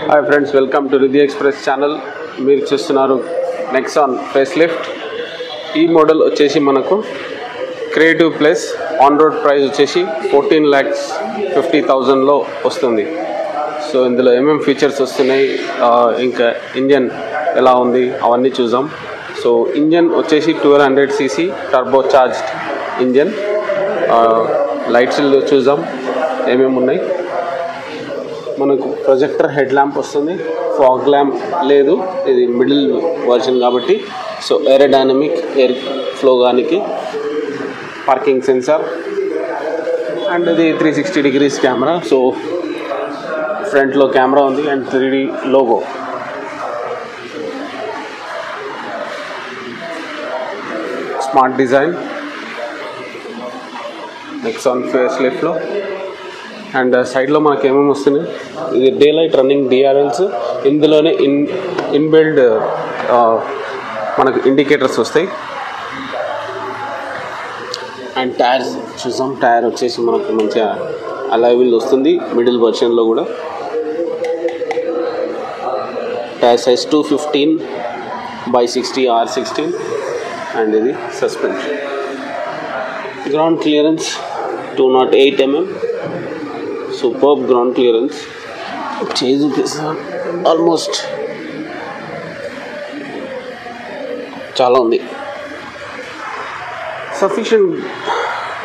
Hi friends, welcome to Ridhi express channel. మీరు చూస్తున్నారు Nexon facelift. ఈ మోడల్ వచ్చేసి మనకు creative plus on road price వచ్చేసి 14,50,000లో వస్తుంది. సో ఇందులో ఏమేమి ఫీచర్స్ వస్తున్నాయి, ఇంకా ఇంజన్ ఎలా ఉంది అవన్నీ చూద్దాం. సో ఇంజన్ వచ్చేసి 1200cc turbo charged engine. Lights చూద్దాం ఏమేమి ఉన్నాయి. మనకు ప్రొజెక్టర్ హెడ్ ల్యాంప్ వస్తుంది, ఫాగ్ ల్యాంప్ లేదు, ఇది మిడిల్ వర్షన్ కాబట్టి. సో ఏరోడైనమిక్ ఎయిర్ ఫ్లో గానికి పార్కింగ్ సెన్సార్ అండ్ ఇది 360 degrees కెమెరా. సో ఫ్రంట్లో కెమెరా ఉంది and 3D logo. Smart design Nexon face lift. And సైడ్లో మనకు ఏమేమి వస్తున్నాయి, ఇది డే లైట్ రన్నింగ్ డిఆర్ఎల్స్. ఇందులోనే ఇన్బిల్డ్ మనకు ఇండికేటర్స్ వస్తాయి. అండ్ టైర్స్ చూసాం, టైర్ వచ్చేసి మనకు మంచిగా అలాయ్ వీల్ వస్తుంది మిడిల్ వర్షన్లో కూడా. Tyre size 215/60 R16. అండ్ ఇది suspension. Ground clearance 208 mm. Superb ground clearance. చేజు ఆల్మోస్ట్ చాలా ఉంది. Sufficient,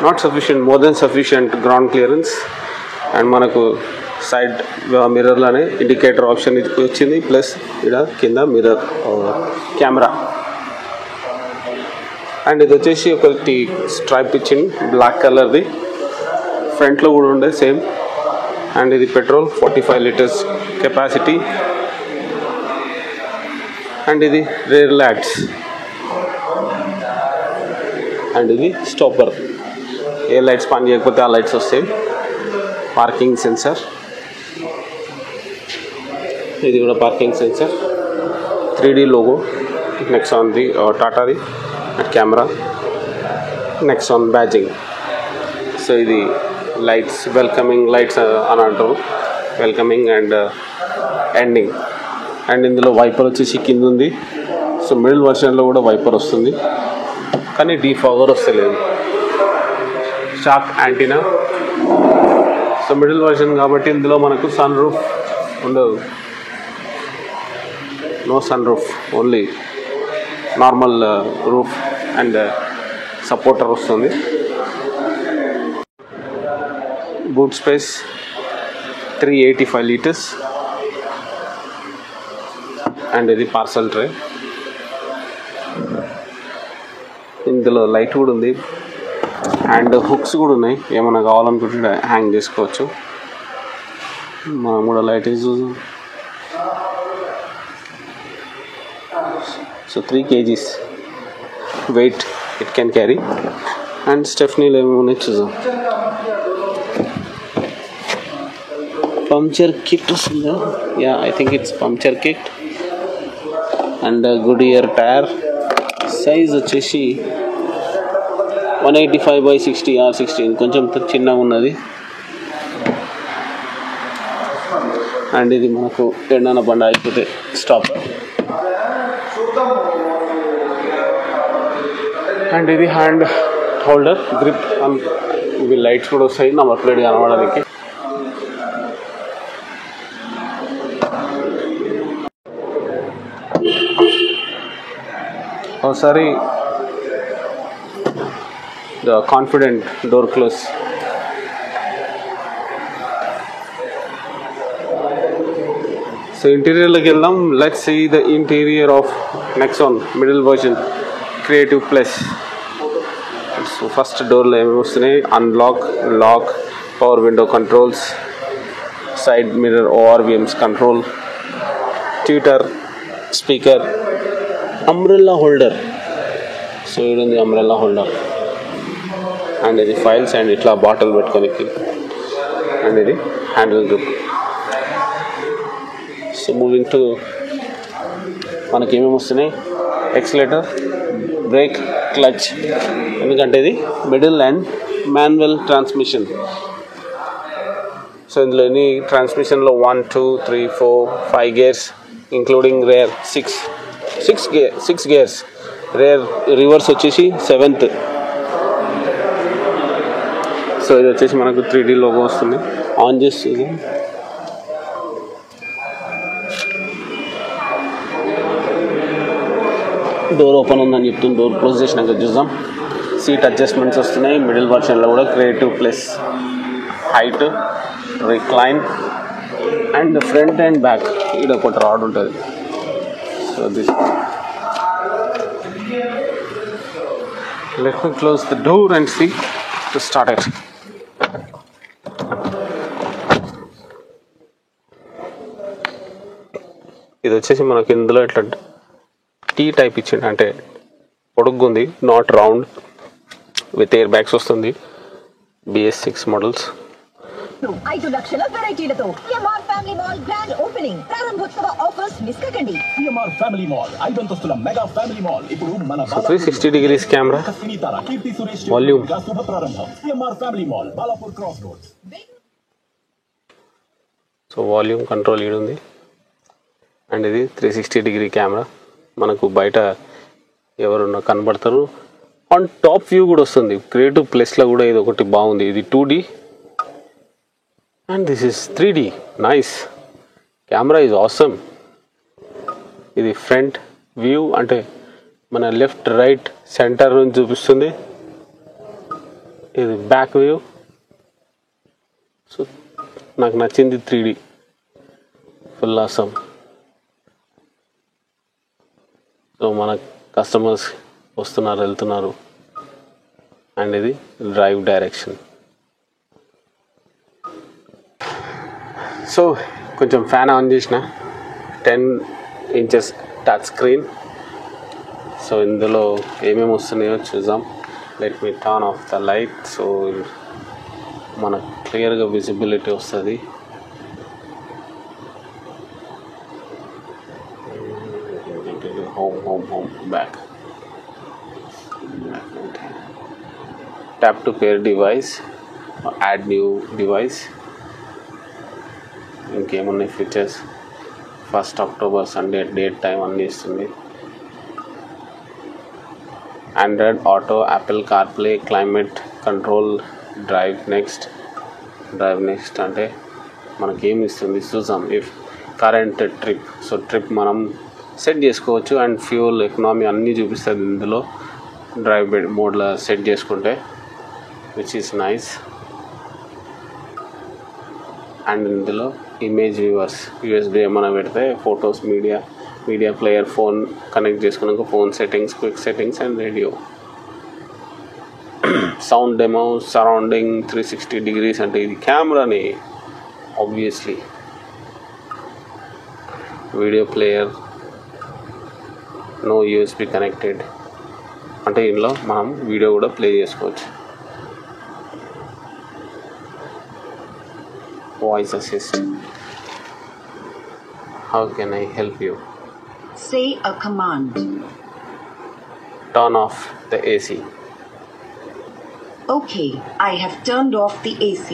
not sufficient, more than sufficient ground clearance. And మనకు సైడ్ మిర్రర్లోనే ఇండికేటర్ ఆప్షన్ వచ్చింది, ప్లస్ ఇక్కడ కింద మిర్రర్ కెమెరా. అండ్ ఇది వచ్చేసి ఒకటి స్ట్రైప్ ఇచ్చింది బ్లాక్ కలర్ది, ఫ్రంట్లో కూడా ఉండే సేమ్. అండ్ ఇది పెట్రోల్ 45 liters కెపాసిటీ. అండ్ ఇది రేర్ లైట్స్. అండ్ ఇది స్టాపర్, ఏ లైట్స్ పని చేయకపోతే ఆ లైట్స్ వస్తాయి. పార్కింగ్ సెన్సార్, ఇది కూడా పార్కింగ్ సెన్సార్. 3D లోగో నెక్సాన్ది, టాటాది. And camera, Nexon badging. So ఇది లైట్స్, వెల్కమింగ్ లైట్స్ అని అంటారు, వెల్కమింగ్ అండ్ ఎండింగ్. అండ్ ఇందులో వైపర్ వచ్చేసి కింద ఉంది. సో మిడిల్ వర్షన్లో కూడా వైపర్ వస్తుంది, కానీ డీఫాగర్ వస్తలేదు. Shark antenna. So middle version కాబట్టి ఇందులో మనకు సన్ రూఫ్ ఉండదు, no sun roof, only normal roof and supporter వస్తుంది. Boot space 385 liters. అండ్ ఇది పార్సల్ ట్రే. ఇందులో లైట్ కూడా ఉంది అండ్ హుక్స్ కూడా ఉన్నాయి, ఏమైనా కావాలనుకుంటే హ్యాంగ్ చేసుకోవచ్చు. మనం కూడా లైట్ వేసి చూద్దాం. So 3 kgs weight it can carry. And స్టెఫ్నీలు ఏమేమి చూద్దాం. పంక్చర్ కిట్ వస్తుందా? Yeah, I think it's puncture kit. And Goodyear tyre. Size వచ్చేసి 185/60 R16, కొంచెం చిన్నగా ఉన్నది. అండ్ ఇది మనకు ఎండన బండ అయిపోతే స్టాప్. అండ్ ఇది హ్యాండ్ హోల్డర్, గ్రిప్. ఇవి లైట్స్ కూడా వస్తాయి నెంబర్ ప్లేట్ కనబడడానికి. ఒకసారి the confident door close. So ఇంటీరియర్లోకి వెళ్దాం. Let's see the interior of Nexon middle version creative plus. So first డోర్లో ఏమేమి వస్తున్నాయి, unlock, lock, power window controls, side mirror ORVMs control, tweeter, speaker, umbrella holder. So ఇది ఉంది umbrella holder. And ఇది files and ఇట్లా bottle పెట్టుకోనికి. And ఇది handle grip. So moving to మనకి ఏమేమి వస్తున్నాయి, ఎక్సిలేటర్, బ్రేక్, క్లచ్. ఎందుకంటే ఇది middle and manual transmission. So ఇందులో ఎన్ని ట్రాన్స్మిషన్లో 1 2 3 4 5 gears including rare 6 gears, rare reverse వచ్చేసి 7th. సో ఇది వచ్చేసి మనకు 3D లోగో వస్తుంది. ఆన్ చేస్తుంది, డోర్ ఓపెన్ ఉందని చెప్తుంది. డోర్ క్లోజ్ చేసినాక చూద్దాం. సీట్ అడ్జస్ట్మెంట్స్ వస్తున్నాయి. మిడిల్ వర్షన్లో కూడా creative plus height, recline and front and back ఇది ఒకటి రాడ్ ఉంటుంది. So this let me close the door and see to start it. ఇది వచ్చేసి మనకి ఇందులో ఇట్లా టీ టైప్ ఇచ్చిండు, అంటే పొడుగ్గుంది, not round, with air bags వస్తుంది. BS6 models. 5 లక్షల వెరైటీలతో MR family mall grand opening. ప్రారంభోత్సవ ఆఫర్స్ మిస్ కాకండి. ఎంఆర్ ఫ్యామిలీ మాల్ 5 అంతస్తుల మెగా ఫ్యామిలీ మాల్ ఇప్పుడు మన 360 degrees కెమెరా, వాల్యూమ్. శుభ ప్రారంభం. MR family mall Balapur cross roads. So volume control ఈడు ఉంది. అండ్ ఇది 360 degree కెమెరా. మనకు బయట ఎవరున్నా కనబడతారు. ఆన్ టాప్ వ్యూ కూడా వస్తుంది. క్రియేటివ్ ప్లేస్లో కూడా ఇది ఒకటి బాగుంది. ఇది 2D and this is 3D. Nice, camera is awesome. ఇది ఫ్రంట్ వ్యూ, అంటే మన లెఫ్ట్ రైట్ సెంటర్ నుంచి చూపిస్తుంది. ఇది బ్యాక్ వ్యూ. సో నాకు నచ్చింది 3D, ఫుల్ ఆసమ్. సో మన కస్టమర్స్ వస్తున్నారు, వెళ్తున్నారు. అండ్ ఇది డ్రైవ్ డైరెక్షన్. సో కొంచెం ఫ్యాన్ ఆన్ చేసిన, 10 inches టచ్ స్క్రీన్. సో ఇందులో ఏమేమి వస్తున్నాయో చూద్దాం. Let me turn off the light. So మనకు క్లియర్గా విజిబిలిటీ వస్తుంది. home back. Tap to pair device, add new device. ఇంకేమున్నాయి features? 1st October Sunday date time అన్నీ ఇస్తుంది. Android auto, Apple CarPlay, climate control, drive next అంటే మనకేమి ఇస్తుంది చూద్దాం. If current trip, so trip మనం సెట్ చేసుకోవచ్చు. అండ్ ఫ్యూల్ ఎకనామీ అన్నీ చూపిస్తుంది ఇందులో డ్రైవ్ మోడ్లో సెట్ చేసుకుంటే, విచ్ ఈస్ నైస్. అండ్ ఇందులో ఇమేజ్ వ్యూవర్స్, USB ఏమైనా పెడితే photos, media player, phone connect చేసుకున్నాక phone settings, quick settings and radio. Sound demo, surrounding 360 degrees అంటే ఇది కెమెరాని obviously. Video player, no USB connected, అంటే ఇందులో మనం వీడియో కూడా ప్లే చేసుకోవచ్చు. Voice assist. How can I help you? Say a command. Turn off the AC. Okay, I have turned off the AC.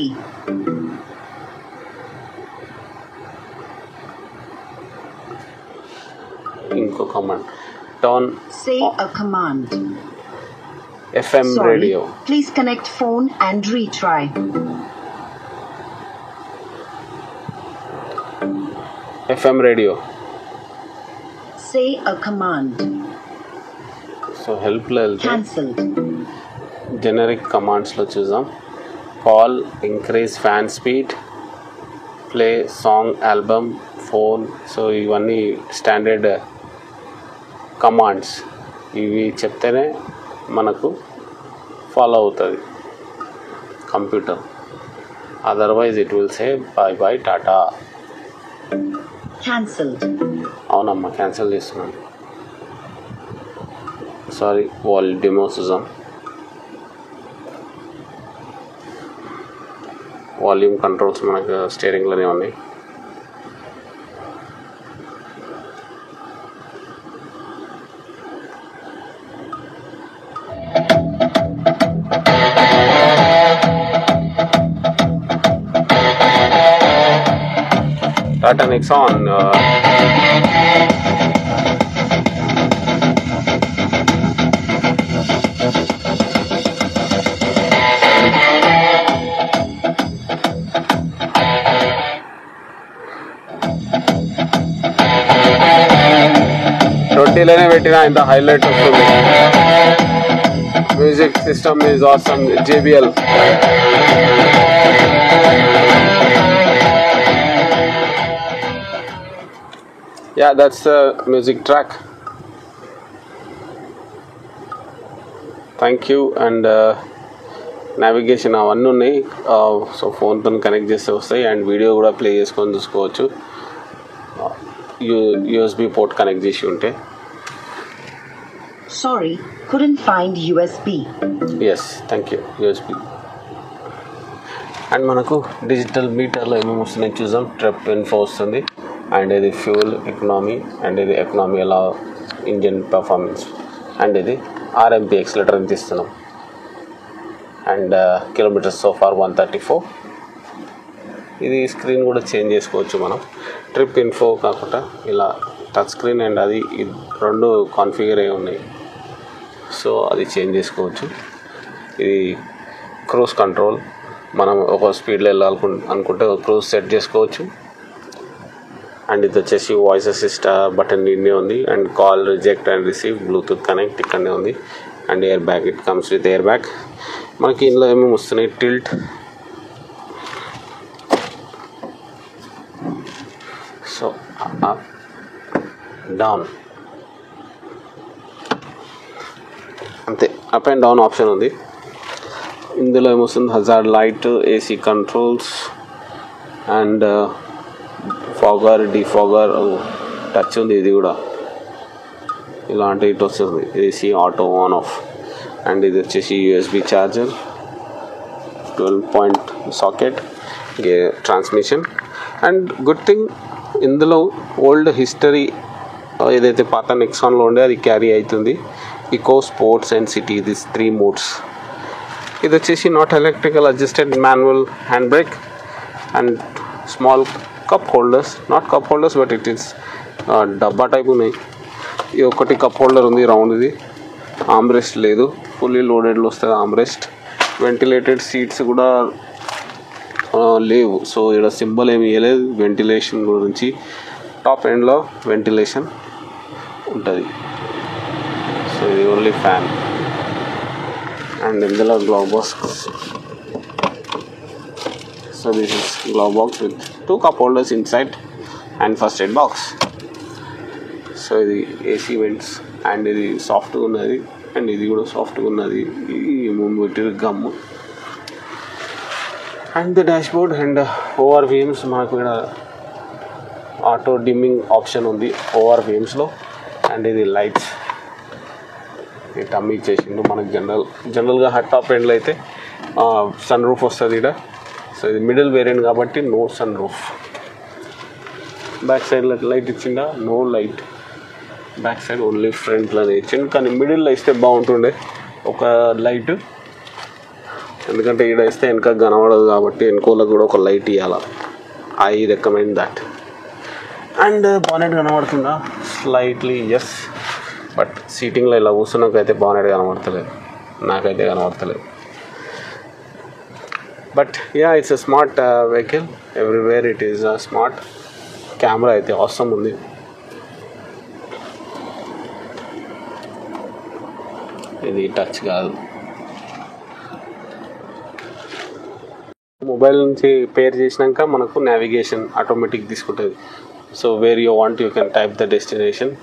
ఇంకో command. Turn Say a command. FM Sorry, radio. please connect phone and retry. FM radio. Say a command. So హెల్ప్లో వెళ్తే Cancelled. Generic కమాండ్స్లో చూద్దాం. Call, increase fan speed, play song, album, phone. So ఇవన్నీ standard commands. ఇవి చెప్తేనే మనకు follow అవుతుంది computer. Otherwise it will say bye bye tata. Cancelled. అవునమ్మా, క్యాన్సిల్ చేస్తున్నాను. సారీ, డెమో చూద్దాం. వాల్యూమ్ కంట్రోల్స్ మనకు స్టీరింగ్లోనే ఉన్నాయి. Tata Nexon. Tottiloనే పెట్టినా ఇంత హైలైట్ వస్తుంది. Music system is awesome. JBL. Yeah, that's the music track. Thank you. And navigation అవన్నీ ఉన్నాయి. సో ఫోన్తో కనెక్ట్ చేస్తే వస్తాయి అండ్ వీడియో కూడా ప్లే చేసుకొని చూసుకోవచ్చు. USB పోర్ట్ కనెక్ట్ చేసి ఉంటే. Sorry, couldn't find USB. Yes, thank you. USB. And మనకు డిజిటల్ మీటర్లో ఏమేమి వస్తున్నాయి చూద్దాం. ట్రిప్ ఇన్ఫో వస్తుంది అండ్ ఇది ఫ్యూల్ ఎకనామీ అండ్ ఇది ఎకనామీ ఎలా ఇంజిన్ పర్ఫార్మెన్స్ అండ్ ఇది RMP ఎక్సిలేటర్ ఎంత ఇస్తున్నాం అండ్ కిలోమీటర్స్ సో ఫార్ 134. ఇది స్క్రీన్ కూడా చేంజ్ చేసుకోవచ్చు మనం. ట్రిప్ ఇన్ఫో కాకుండా ఇలా టచ్ స్క్రీన్ అండ్ అది రెండు కాన్ఫిగర్ అయి ఉన్నాయి. సో అది చేంజ్ చేసుకోవచ్చు. ఇది క్రూజ్ కంట్రోల్, మనం ఒక స్పీడ్లో అనుకుంటే క్రూజ్ సెట్ చేసుకోవచ్చు. అండ్ ఇది వచ్చేసి వాయిస్ అసిస్ట్ బటన్ ఇన్నే ఉంది and call reject and receive bluetooth connect ఇక్కడనే ఉంది and air bag, it comes with air bag. మనకి ఇందులో ఏమేమి వస్తున్నాయి, టిల్ట్, సో అప్ డౌన్ అంతే, అప్ అండ్ డౌన్ ఆప్షన్ ఉంది. ఇందులో ఏమొస్తుంది, hazard light, AC controls and fogger, defogger, touch ఉంది. ఇది కూడా ఇలాంటి ఇటు వస్తుంది, AC auto on off. And ఇది వచ్చేసి USB charger, 12 point socket, transmission. And good thing ఇందులో ఓల్డ్ హిస్టరీ ఏదైతే పాత నెక్సాన్లో ఉండే అది క్యారీ అవుతుంది. Eco, sports and city, this 3 modes. ఇది వచ్చేసి not electrical adjusted manual hand brake and small cup holders, not cup holders but it is డబ్బా టైప్ ఉన్నాయి. ఇది ఒకటి కప్ హోల్డర్ ఉంది రౌండ్. ఇది ఆమ్రెస్ట్ లేదు, ఫుల్లీ లోడెడ్లో వస్తుంది ఆమ్రెస్ట్. వెంటిలేటెడ్ సీట్స్ కూడా లేవు, సో ఇక్కడ సింబల్ ఏమి ఇవ్వలేదు వెంటిలేషన్ గురించి. టాప్ ఎండ్లో వెంటిలేషన్ ఉంటుంది, సో ఇది ఓన్లీ ఫ్యాన్. అండ్ ఇందులో glove box, so this is glove box with 2 cup holders inside and first aid box. So ఇది AC వెంట్స్ అండ్ ఇది సాఫ్ట్గా ఉన్నది అండ్ ఇది కూడా సాఫ్ట్గా ఉన్నది. ఈ material gum and the dash board and ORVMs. మనకు ఇక్కడ ఆటో డిమ్మింగ్ ఆప్షన్ ఉంది ORVMsలో. అండ్ ఇది లైట్స్, ఈ టమ్మీ ఇచ్చేసిండు మనకు. జనరల్గా హట్ టాప్ ఎండ్లో అయితే సన్ రూఫ్ వస్తుంది ఇక్కడ. సో ఇది మిడిల్ వేరియంట్ కాబట్టి నో సన్ రూఫ్. బ్యాక్ సైడ్లో లైట్ ఇచ్చిండా, no light. Back side only ఫ్రంట్లోనే ఇచ్చిండు, కానీ మిడిల్లో ఇస్తే బాగుంటుండే ఒక లైట్, ఎందుకంటే ఇక్కడ ఇస్తే వెనక కనబడదు కాబట్టి వెనుకోలకు కూడా ఒక లైట్ ఇవ్వాలి. I recommend that. And bonnet కనబడుతుందా స్లైట్లీ? ఎస్, బట్ సీటింగ్లో ఇలా కూర్చున్నాకైతే బానెట్ కనబడతలేదు, నాకైతే కనబడతలేదు. But yeah, it's a smart vehicle, everywhere it is smart. Camera అయితే అవసరం ఉంది. ఇది టచ్ కాదు. మొబైల్ నుంచి పేర్ చేసినాక మనకు నావిగేషన్ ఆటోమేటిక్ తీసుకుంటుంది. So where you want you can type the destination.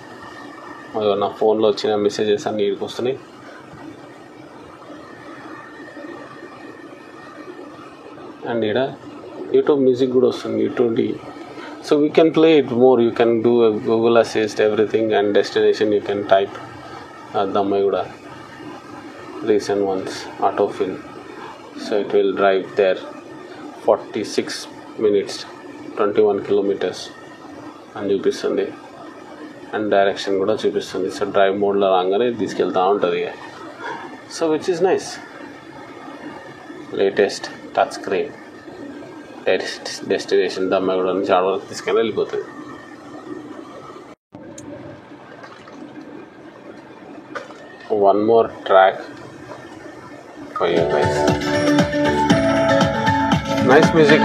నా ఫోన్లో వచ్చిన మెసేజెస్ అన్నీ ఇక్కడికి వస్తున్నాయి. అండ్ ఇక్కడ యూట్యూబ్ మ్యూజిక్ కూడా వస్తుంది, YouTube. So we can play it more, you can do Google assist everything and destination you can type. దమ్మాయి కూడా recent ones autofill. So it will drive there 46 minutes 21 kilometers అని చూపిస్తుంది. And direction కూడా చూపిస్తుంది. So drive మోడ్లో రాగానే తీసుకెళ్తూ ఉంటుంది. So which is nice. Latest touch screen, destination Dammaguda నుంచి ఆడ వరకు తీసుకెళ్ళి వెళ్ళిపోతుంది. One more track for you guys. Nice music.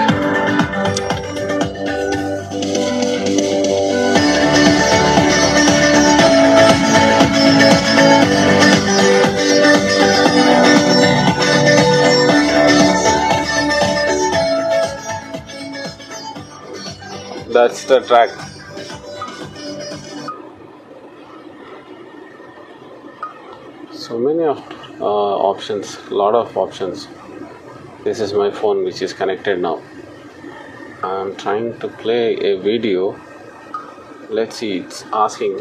That's the track. So many of options, lot of options. This is my phone which is connected now. I am trying to play a video. Let's see, it's asking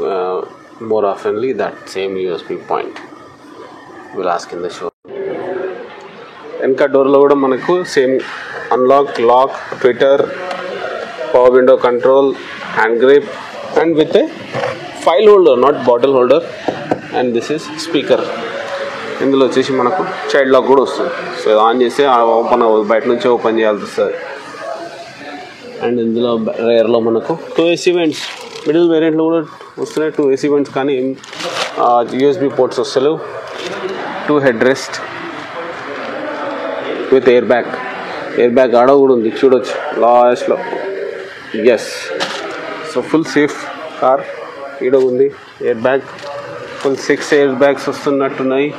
more oftenly that same USB point. We'll ask in the show. Enka door lo kuda manaku same unlock, lock, Twitter, power window control, hand grip, and with a file holder, not bottle holder. And this is speaker. ఇందులో వచ్చేసి మనకు child lock కూడా వస్తుంది. So on చేస్తే open అవ్వదు, బయట నుంచి open చేయాల్సి వస్తుంది. అండ్ ఇందులో రేర్లో మనకు 2 AC వెంట్స్, మిడిల్ వేరియంట్లో కూడా వస్తున్నాయి 2 AC వెంట్స్, కానీ USB పోర్ట్స్ వస్తలేవు. 2 head rest with air bag ఆడ కూడా ఉంది, చూడొచ్చు లాస్ట్లో. Yes, so full safe car. ఈడ ఉంది air bag, full 6 air bags వస్తున్నట్టున్నాయి.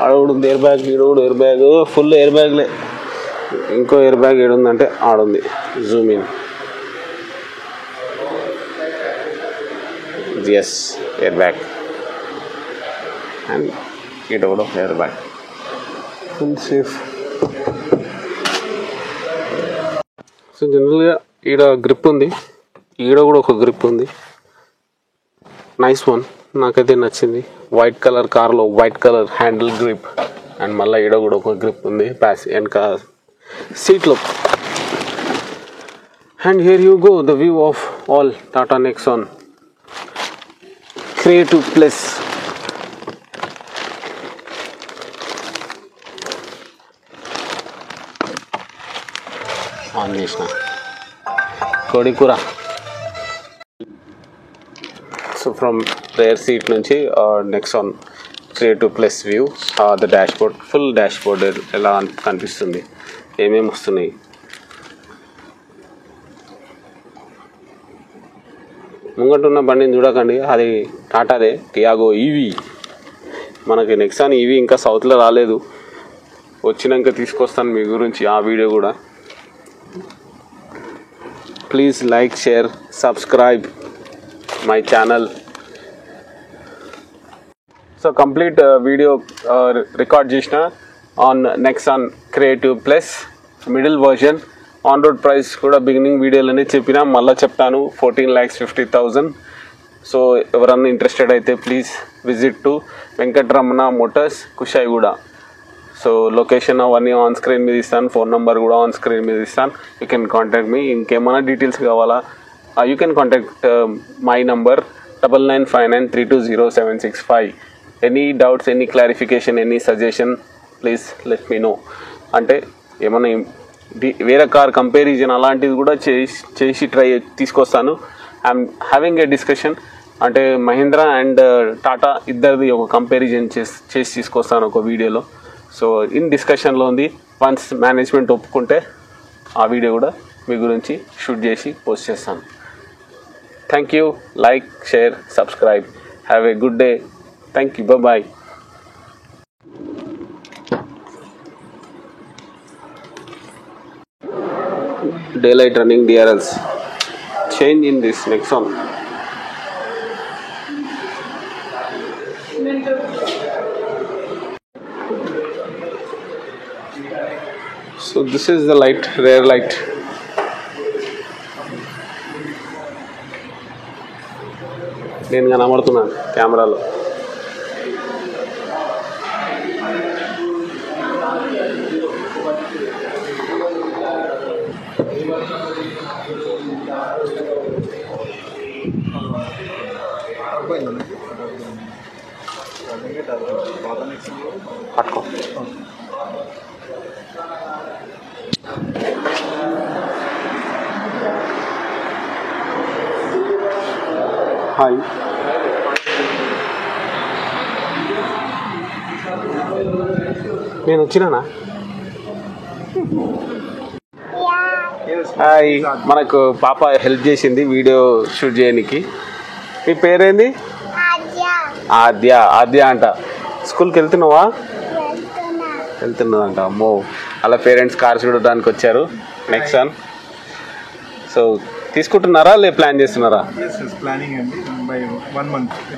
ఆడ కూడా ఉంది ఎయిర్ బ్యాగ్, ఈడ కూడా ఎయిర్ బ్యాగ్, ఫుల్ ఎయిర్ బ్యాగ్లే. ఇంకో ఎయిర్ బ్యాగ్ ఏడుందంటే ఆడుంది. Zoom in. Yes, air bag. And ఈడ కూడా air bag, full safe. So జనరల్గా ఈడ గ్రిప్ ఉంది, ఈడ కూడా ఒక గ్రిప్ ఉంది. నైస్ వన్, నాకైతే నచ్చింది. వైట్ కలర్ కార్లో white colour handle grip. And మళ్ళీ ఈడ కూడా ఒక గ్రిప్ ఉంది వెనక సీట్లో. And here you go the view of all Tata Nexon creative plus. On చేసిన కోడికూర. సో ఫ్రమ్ రేర్ సీట్ నుంచి Nexon creative plus view, the dash board, full dash board ఎలా కనిపిస్తుంది, ఏమేమి వస్తున్నాయి. ముంగటున్న బండిని చూడకండి, అది టాటాదే టియాగో ఈవీ. మనకి నెక్సాన్ ఈవీ ఇంకా సౌత్లో రాలేదు, వచ్చినాక తీసుకొస్తాను మీ గురించి ఆ వీడియో కూడా. Please like, share, subscribe my channel. So complete video record chesina on Nexon Creative Plus middle version. On road price kuda beginning video lone cheppina, malla cheptanu 14,50,000. So evaranna interested aithe please visit to Venkatramana Motors, Kushaiguda. So location avani on screen మీద ఇస్తాను, phone number కూడా on screen మీద ఇస్తాను. You can contact me. ఇంకేమైనా details కావాలా, you can contact my number 9959320765. Any doubts, any clarification, any suggestion, please let me know. అంటే ఏమైనా వేరే కార్ కంపారిజన్ అలాంటిది కూడా చేసి ట్రై తీసుకొస్తాను. ఐఎమ్ హ్యావింగ్ ఏ డిస్కషన్, అంటే మహీంద్రా అండ్ టాటా ఇద్దరిది ఒక కంపారిజన్ చేసి తీసుకొస్తాను ఒక వీడియోలో. సో ఇన్ డిస్కషన్లో ఉంది. వన్స్ మేనేజ్మెంట్ ఒప్పుకుంటే ఆ వీడియో కూడా మీ గురించి షూట్ చేసి పోస్ట్ చేస్తాను. Thank you. Like, share, subscribe. Have a good day. Thank you. Bye-bye. Daylight running DRLs. Change in this Nexon. So this is the light, rear light. నేను కనబడుతున్నాను కెమెరాలో. పట్టుకో. Hi. నేను వచ్చినానా? హాయ్. మనకు పాప హెల్ప్ చేసింది video shoot చేయడానికి. మీ పేరేంది? ఆద్య. ఆద్య అంట. స్కూల్కి వెళ్తున్నావా? వెళ్తున్నదంట. అమ్మో, అలా పేరెంట్స్ కార్ చూడడానికి వచ్చారు. Next one. సో తీసుకుంటున్నారా లే ప్లాన్ చేస్తున్నారా?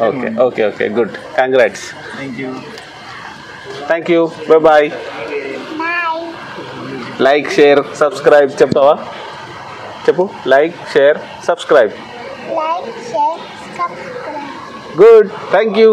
Okay okay okay good. Congrats. Thank you. Bye bye. Like share subscribe చెప్తావా? చెప్పు. Like share subscribe. Good. Thank you.